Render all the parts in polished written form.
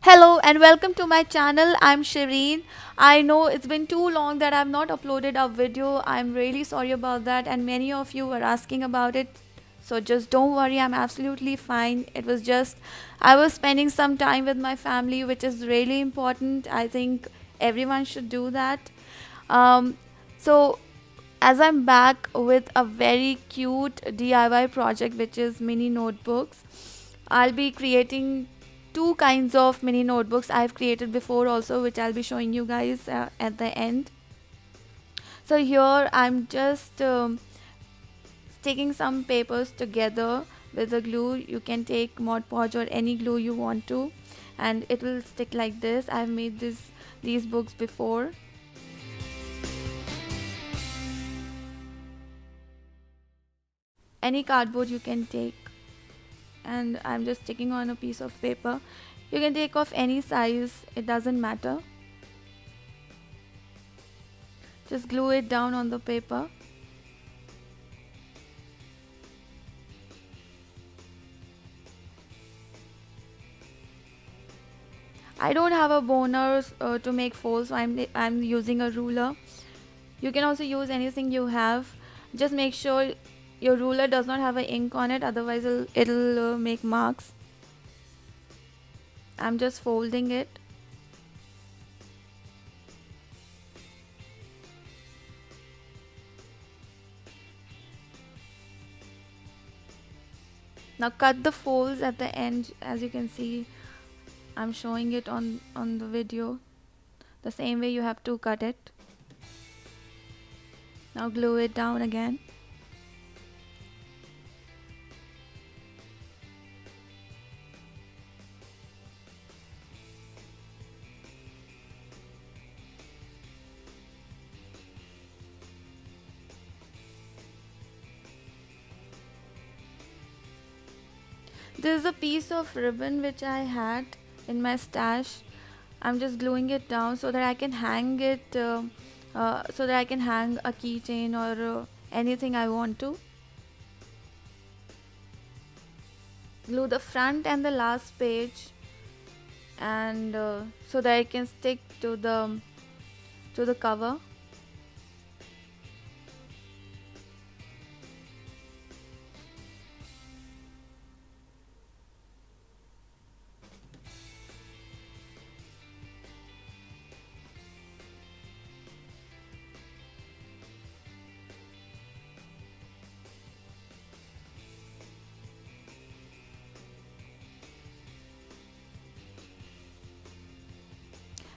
Hello and welcome to my channel. I'm Shireen. I know it's been too long that I've not uploaded a video. I'm really sorry about that, and many of you were asking about it. So just don't worry, I'm absolutely fine. It was just I was spending some time with my family, which is really important. I think everyone should do that. Um, so as I'm back with a very cute DIY project, which is mini notebooks, I'll be creating two kinds of mini notebooks I've created before also, which I'll be showing you guys at the end. So here I'm just sticking some papers together with the glue. You can take Mod Podge or any glue you want to, and it will stick like this. I've made these books before. Any cardboard you can take, and I'm just sticking on a piece of paper. You can take off any size, it doesn't matter. Just glue it down on the paper. I don't have a boner to make folds, so I'm using a ruler. You can also use anything you have. Just make sure your ruler does not have a ink on it, otherwise it'll make marks. I'm just folding it. Now cut the folds at the end. As you can see, I'm showing it on the video. The same way you have to cut it. Now glue it down again. This is a piece of ribbon which I had in my stash. I'm just gluing it down so that I can hang it, so that I can hang a keychain or anything I want to. Glue the front and the last page, and so that it can stick to the cover.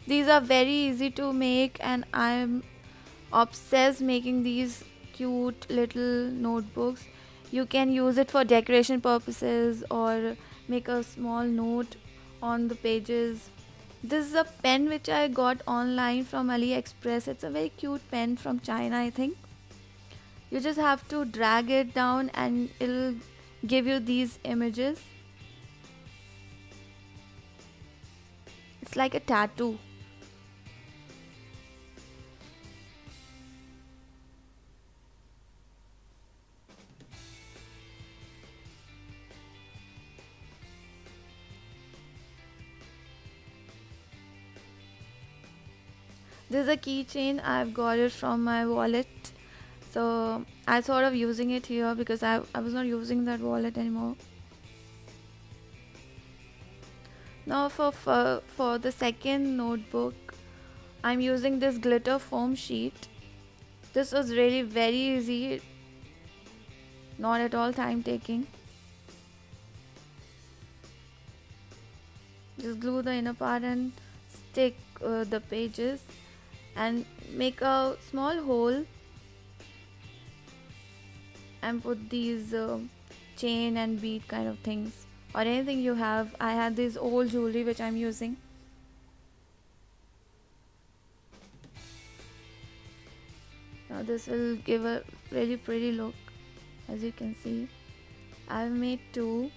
These are very easy to make, and I'm obsessed making these cute little notebooks. You can use it for decoration purposes or make a small note on the pages. This is a pen which I got online from AliExpress. It's a very cute pen from China, I think. You just have to drag it down and it'll give you these images. It's like a tattoo. This is a keychain. I've got it from my wallet. So I thought of using it here because I was not using that wallet anymore. Now for the second notebook, I'm using this glitter foam sheet. This was really very easy, not at all time taking. Just glue the inner part and stick the pages and make a small hole and put these chain and bead kind of things or anything you have. I had this old jewelry which I'm using. Now this will give a really pretty look. As you can see, I've made two.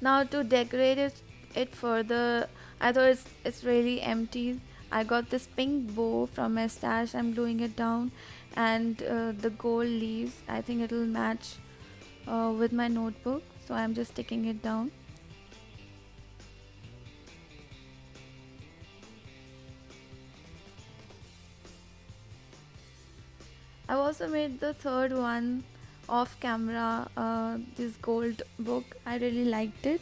Now to decorate it further, I thought it's really empty. I got this pink bow from my stash. I'm gluing it down, and the gold leaves. I think it'll match with my notebook, so I'm just sticking it down. I've also made the third one off camera, this gold book. I really liked it.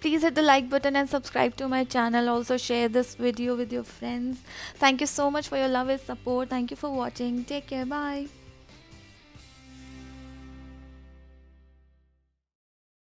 Please hit the like button and subscribe to my channel. Also share this video with your friends. Thank you so much for your love and support. Thank you for watching. Take care. Bye.